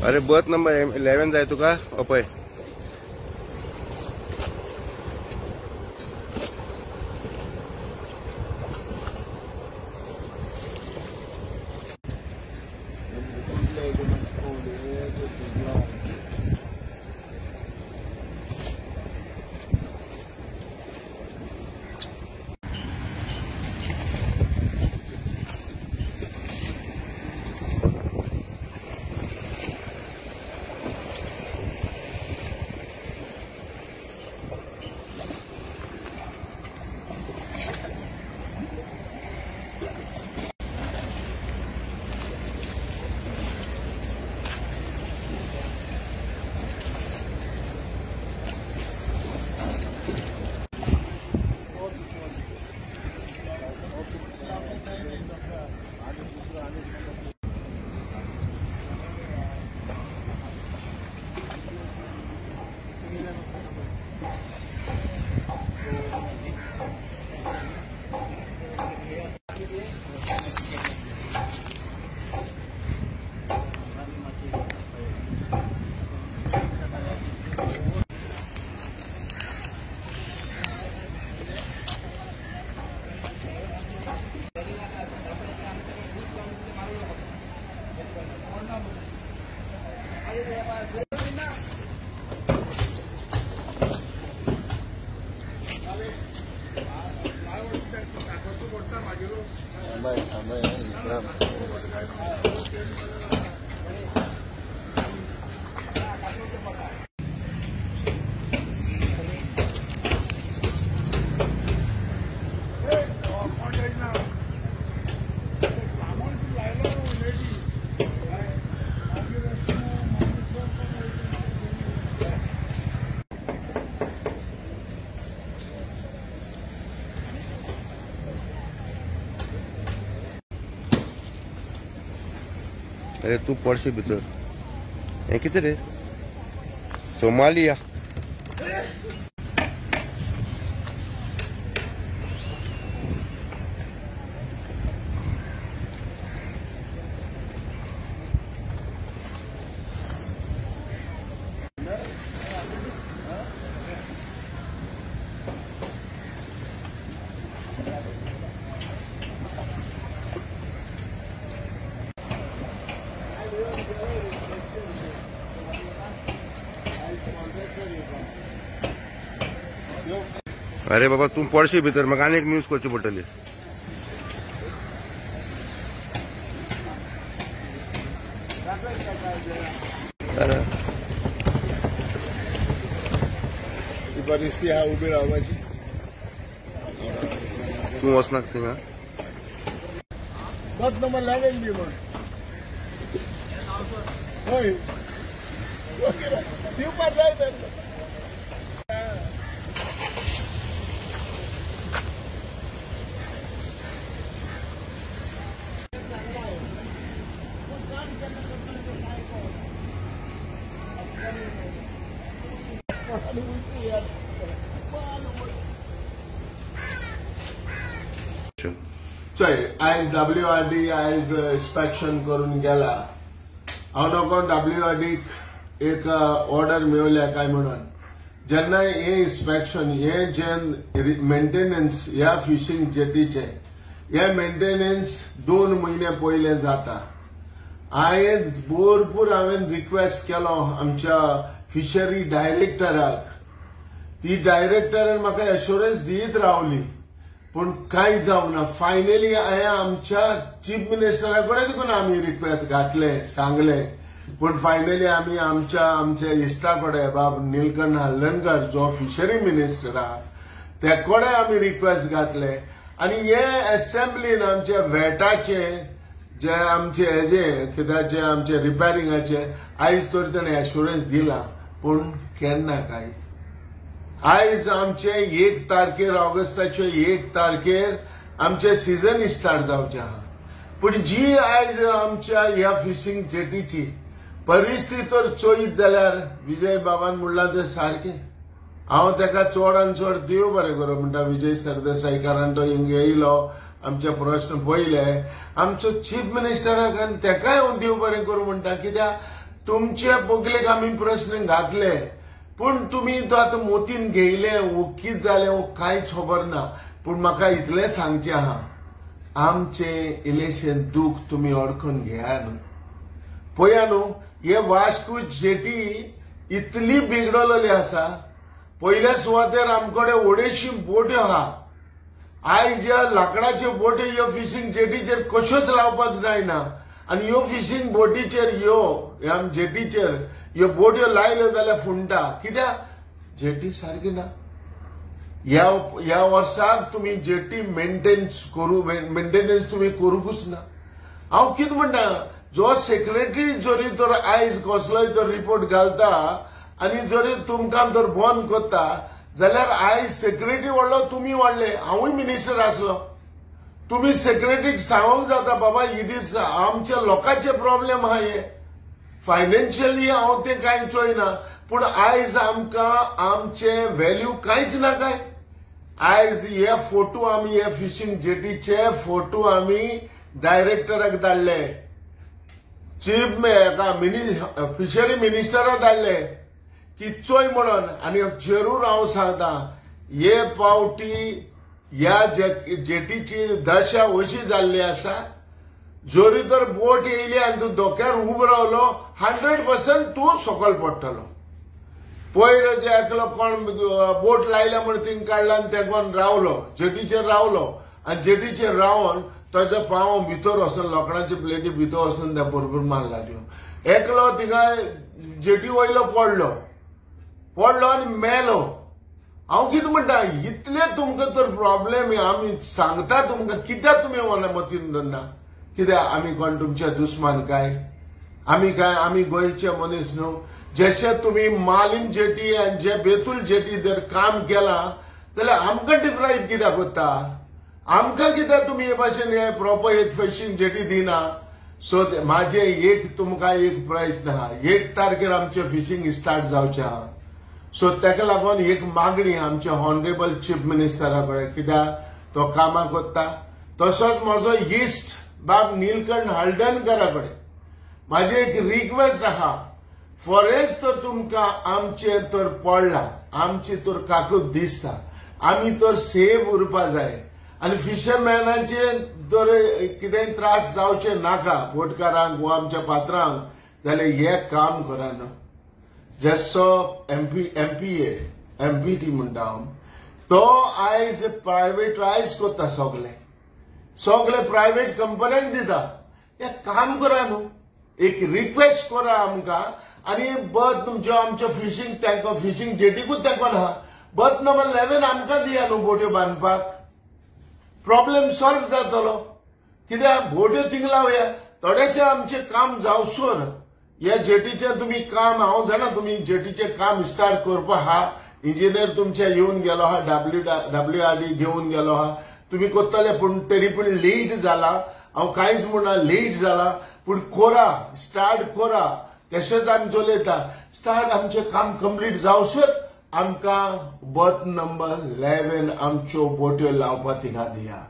अरे birth number 11 जाय तुका अपय अरे तू पडशी भितर हे कितें रे सोमालिया अरे बाबा तू पडशी भितर म्हाका आनीक न्यूज करची पडटली ती परिस्थिती हा उभी रावपाची तू वचनाक थिंगा बर्थ नंबर 11 बी म्हण होय दिवपाक जाय तर आयज WRD आयज इन्स्पेक्शन करून गेला हांव नको WRDक एक ऑर्डर मेवल्या काय म्हणून जेन्ना हे इन्स्पेक्शन हे जे मेंटेनन्स ह्या फिशिंग जेटीचे हे मेंटेनन्स 2 महिने पयले जाता आयज भरपूर हांवें रिक्वेस्ट केलो आमच्या फिशरी डायरेक्टराक ती डायरेक्टरान म्हाका एश्युरन्स दीत रावली पण कांय जावना फायनली हांवें आमच्या चीफ मिनिस्टरा कडेन देखून आमी रिक्वेस्ट घातले सांगले पण फायनली आमी आमच्या इश्टा कडेन बाब नीलकंठ हल्लणकर जो फिशरी मिनिस्टर आहा ते कडेन आमी रिक्वेस्ट घातले आनी हे असेंब्लीन आमच्या वेटाचे जे आमचे हेजे कित्याचे आमचे रिपेरिंगाचे आयज तर ताणें एश्युरन्स दिला पण केन्ना काय आयज आमचे 1 तारखेर ऑगस्टाचे 1 तारखेर आमचे सीजन स्टार्ट जावचे आहा पण जी आयज आमच्या ह्या फिशिंग जेटीची परिस्थिती तर चोयत जाल्यार विजय बाबान म्हणला ते सारखे हांव ताका चडान चड देव बरें करूं म्हणटा विजय सरदेसाय कारण तो हिंग येयलो आमचे प्रश्न पयले आमचो चीफ मिनिस्टराक आनी ताकाय हांव देव बरें करूं म्हणटा कित्याक तुमचे पगलेक आम्ही प्रश्न घातले पण तुम्ही तो आता मोतीन घेयले वो कित जालें वो कांयच खबर ना. पूण म्हाका इतलें सांगचें आहा आमचें इलेक्शन दूख तुम्ही ओळखून घेया न्हू. पळया न्हू हे वास्को जेटी इतली बिगडलेली आसा. पयल्या सुवातेर आमकडे अडेचशी बोट्यो आहा. आयज ह्या लाकडाच्यो बोट्यो ह्यो फिशिंग जेटीचेर कश्योच लावपाक जायना आनी ह्यो फिशिंग बोटीचेर ह्या जेटीचेर ह्यो बोट्यो लायल्यो जाल्यार फुंटा. कित्याक जेटी सारकी ना. ह्या वर्साक तुम्ही जेटी मेंटेनन्स तुम्ही करूंकूच ना. हांव कितें म्हणटा जो सेक्रेटरी जरी तर आयज कसलोय तर रिपोर्ट घालता आनी जरी तुमकां तर बंद करता जाल्यार आयज सेक्रेटरी वाडलो तुम्ही वाडले हांवूय मिनिस्टर आसलो. तुम्ही सेक्रेटरीक सांगूंक जाता बाबा इट आमच्या लोकांचे प्रॉब्लेम आहा हे फायनान्शियली हांव ते कांय चोयना पूण आयज आमकां आमचे व्हॅल्यू कांयच ना काय. आयज हे फोटो आमी हे फिशिंग जेटीचे फोटो आमी डायरेक्टराक धाडले, चीफ फिशरी मिनिस्टराक धाडले की चोय म्हणून. आनी जरूर हांव सांगता हे पावटी ह्या जेटीची दशा अशी जाल्ली आसा जरी तर बोट येयली आनी तूं धोक्यार उबो रावलो 100% तूं सकयल पडटलो. पयर जे एकलो कोण बोट लायल्या म्हण थिंग काडला आनी ते कोण रावलो जेटीचेर रावलो आनी जेटीचेर रावन ताच्या पांव भितर वचून लोखणाचे प्लेटी भितर वचून त्या बरोबर मार लागलो. एकलो थिंगा जेटी वयलो पडलो आनी मेलो. हांव कितें म्हणटा इतले तुमकां तर प्रॉब्लेम आमी सांगता तुमकां कित्याक तुमी मतीन धरना. कित्याक आमी कोण तुमचे दुस्मान काय आमी गोंयचे मनीस न्हू. जशे तुम्ही मालिम जेटी आनी जे बेतूल जेटी जर काम केलां जाल्यार आमकां डिप्रायव्ह कित्याक कोत्ता. आमकां कित्याक तुमी हे भाशेन हे प्रॉपर एक फिशिंग जेटी दिना. सो म्हाजे एक तुमकां एक प्रयत्न आहा 1 तारखेर आमचे फिशिंग स्टार्ट जावचें आहा. सो ताका लागून एक मागणी आमच्या ऑनरेबल चीफ मिनिस्टरा कडेन कित्याक तो कामाक कोत्ता. तसोच म्हजो इश्ट बाब नीलकंठ हळदणकरा कडेन म्हाजी एक रिक्वेस्ट आहा. फॉरेस्ट तर तुमकां आमचेर तर पडला आमची तर काकूत दिसता आमी तर सेफ उरपा जाय आनी फिशरमॅनाचे तर कितेंय त्रास जावचे नाका बोटकारांक वा आमच्या पात्रांक जाल्यार हे काम करा न्हू. जसो एमपीटी म्हणटा हांव तो आयज प्रायवेटायज करता सगळे प्रायवेट कंपन्यांक दिता. हे काम करा न्हू. एक रिक्वेस्ट करा आमकां आनी बर्थ जो आमचे फिशिंग तांकां फिशिंग जेटीकूच तांकां ना बर्थ नंबर 11 आमकां दिया न्हू बोट्यो बांदपाक. प्रॉब्लेम सॉल्व जातलो. कित्याक बोट्यो थिंग लावया थोडेशें आमचें काम जावसर ह्या जेटीचें तुमी काम हांव जाणा तुमी जेटीचें काम स्टार्ट करपा आहा. इंजिनियर तुमचे येवन गेलो आहा WRD घेवन गेलो आहा. तुमी कोत्तले पूण तरी पूण लेट जाला. हांव कांयच म्हणना लेट जाला पूण कोरा स्टार्ट कोरा. तशेंच आमी चलयता स्टार्ट आमचें काम कंप्लीट जावसर आमकां बर्थ नंबर 11 आमच्यो बोट्यो लावपा थिंगा दिया.